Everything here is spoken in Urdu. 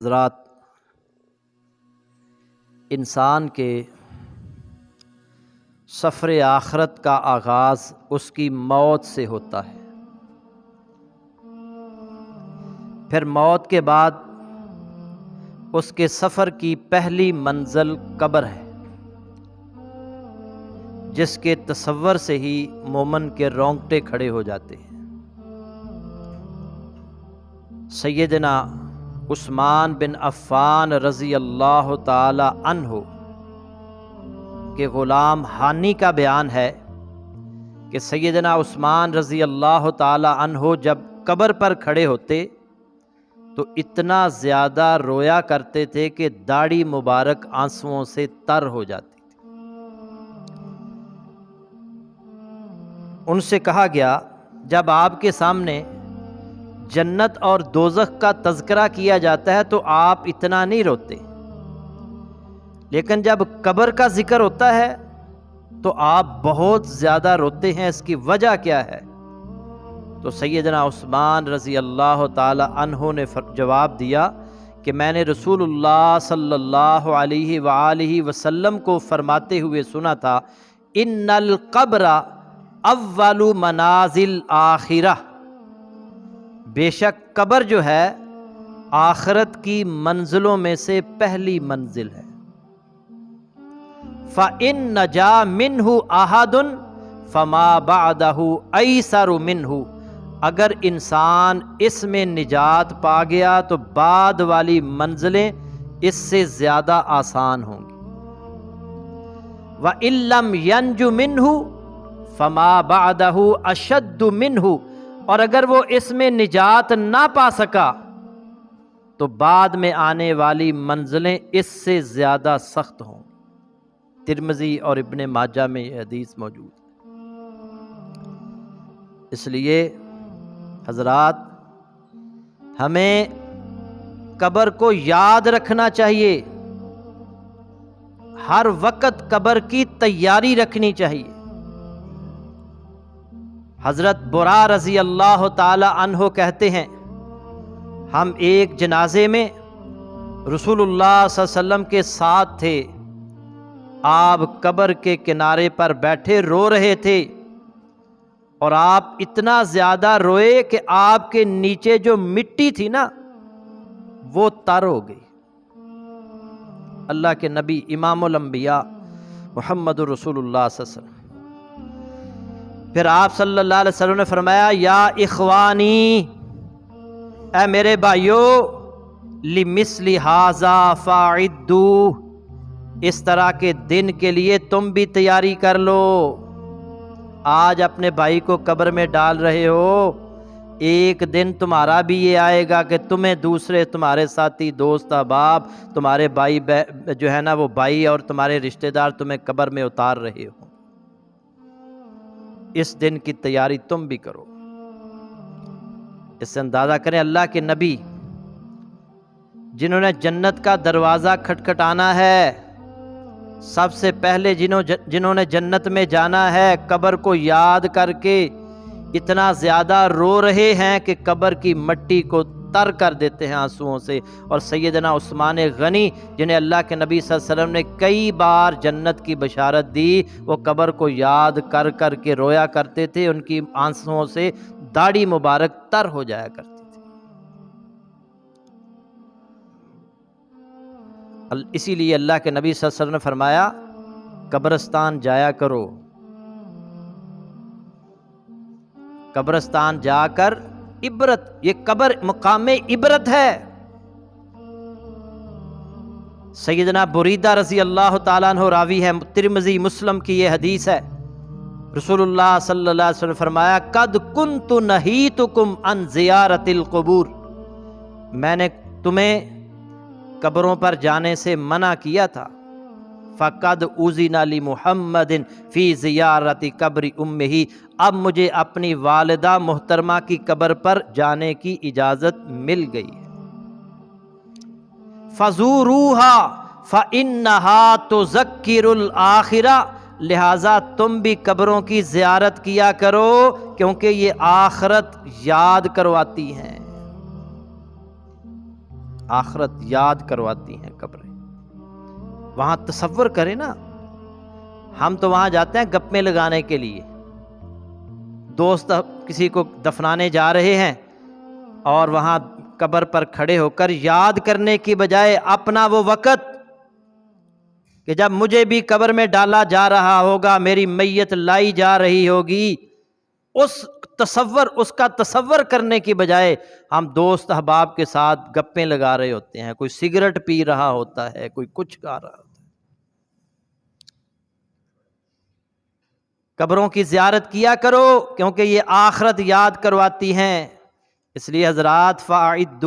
حضرات، انسان کے سفر آخرت کا آغاز اس کی موت سے ہوتا ہے۔ پھر موت کے بعد اس کے سفر کی پہلی منزل قبر ہے، جس کے تصور سے ہی مومن کے رونگٹے کھڑے ہو جاتے ہیں۔ سیدنا عثمان بن عفان رضی اللہ تعالی عنہ کے غلام ہانی کا بیان ہے کہ سیدنا عثمان رضی اللہ تعالی عنہ جب قبر پر کھڑے ہوتے تو اتنا زیادہ رویا کرتے تھے کہ داڑھی مبارک آنسوؤں سے تر ہو جاتی تھی۔ ان سے کہا گیا، جب آپ کے سامنے جنت اور دوزخ کا تذکرہ کیا جاتا ہے تو آپ اتنا نہیں روتے، لیکن جب قبر کا ذکر ہوتا ہے تو آپ بہت زیادہ روتے ہیں۔ اس کی وجہ کیا ہے؟ تو سیدنا عثمان رضی اللہ تعالی عنہ نے جواب دیا کہ میں نے رسول اللہ صلی اللہ علیہ وآلہ وسلم کو فرماتے ہوئے سنا تھا، ان القبر اول منازل آخرہ، بے شک قبر جو ہے آخرت کی منزلوں میں سے پہلی منزل ہے۔ فَإِن نَجَا مِنْهُ أَحَدٌ فَمَا بَعْدَهُ أَيْسَرُ مِنْهُ، اگر انسان اس میں نجات پا گیا تو بعد والی منزلیں اس سے زیادہ آسان ہوں گی۔ وَإِن لَّمْ يَنْجُ مِنْهُ فَمَا بَعْدَهُ أَشَدُّ مِنْهُ، اور اگر وہ اس میں نجات نہ پا سکا تو بعد میں آنے والی منزلیں اس سے زیادہ سخت ہوں۔ ترمذی اور ابن ماجہ میں یہ حدیث موجود ہے۔ اس لیے حضرات، ہمیں قبر کو یاد رکھنا چاہیے، ہر وقت قبر کی تیاری رکھنی چاہیے۔ حضرت برا رضی اللہ تعالی عنہ کہتے ہیں، ہم ایک جنازے میں رسول اللہ صلی اللہ علیہ وسلم کے ساتھ تھے، آپ قبر کے کنارے پر بیٹھے رو رہے تھے، اور آپ اتنا زیادہ روئے کہ آپ کے نیچے جو مٹی تھی نا وہ تر ہو گئی۔ اللہ کے نبی امام الانبیاء محمد رسول اللہ صلی اللہ علیہ وسلم، پھر آپ صلی اللہ علیہ وسلم نے فرمایا، یا اخوانی، اے میرے بھائیو، لمثل ھذا فاعدوا، اس طرح کے دن کے لیے تم بھی تیاری کر لو۔ آج اپنے بھائی کو قبر میں ڈال رہے ہو، ایک دن تمہارا بھی یہ آئے گا کہ تمہیں دوسرے تمہارے ساتھی، دوست، احباب، تمہارے بھائی جو ہے نا وہ بھائی اور تمہارے رشتہ دار تمہیں قبر میں اتار رہے ہو۔ اس دن کی تیاری تم بھی کرو۔ اس سے اندازہ کریں، اللہ کے نبی جنہوں نے جنت کا دروازہ کھٹکھٹانا ہے، سب سے پہلے جنہوں نے جنت میں جانا ہے، قبر کو یاد کر کے اتنا زیادہ رو رہے ہیں کہ قبر کی مٹی کو تر کر دیتے ہیں آنسوؤں سے۔ اور سیدنا عثمان غنی جنہیں اللہ کے نبی صلی اللہ علیہ وسلم نے کئی بار جنت کی بشارت دی، وہ قبر کو یاد کر کر کے رویا کرتے تھے، ان کی آنسوؤں سے داڑھی مبارک تر ہو جایا کرتی تھی۔ اسی لیے اللہ کے نبی صلی اللہ علیہ وسلم نے فرمایا، قبرستان جایا کرو، قبرستان جا کر عبرت، یہ قبر مقام عبرت ہے۔ سیدنا بریدہ رضی اللہ تعالیٰ عنہ راوی ہے، ترمذی مسلم کی یہ حدیث ہے، رسول اللہ صلی اللہ علیہ وسلم نے فرمایا، قد کنت نہیتکم عن زیارت القبور، میں نے تمہیں قبروں پر جانے سے منع کیا تھا۔ فقد اذن لمحمد فی زیارت قبر امہ، اب مجھے اپنی والدہ محترمہ کی قبر پر جانے کی اجازت مل گئی ہے۔ فزوروها فانها تذکر الآخرہ، لہٰذا تم بھی قبروں کی زیارت کیا کرو کیونکہ یہ آخرت یاد کرواتی ہیں۔ آخرت یاد کرواتی ہیں قبریں. وہاں تصور کریں نا، ہم تو وہاں جاتے ہیں گپیں لگانے کے لیے، دوست کسی کو دفنانے جا رہے ہیں اور وہاں قبر پر کھڑے ہو کر یاد کرنے کی بجائے اپنا وہ وقت کہ جب مجھے بھی قبر میں ڈالا جا رہا ہوگا، میری میت لائی جا رہی ہوگی، اس کا تصور کرنے کی بجائے ہم دوست احباب کے ساتھ گپیں لگا رہے ہوتے ہیں. کوئی سگریٹ پی رہا ہوتا ہے، کوئی کچھ کھا رہا ہوتا ہے. قبروں کی زیارت کیا کرو کیونکہ یہ آخرت یاد کرواتی ہیں. اس لیے حضرات فاعدوا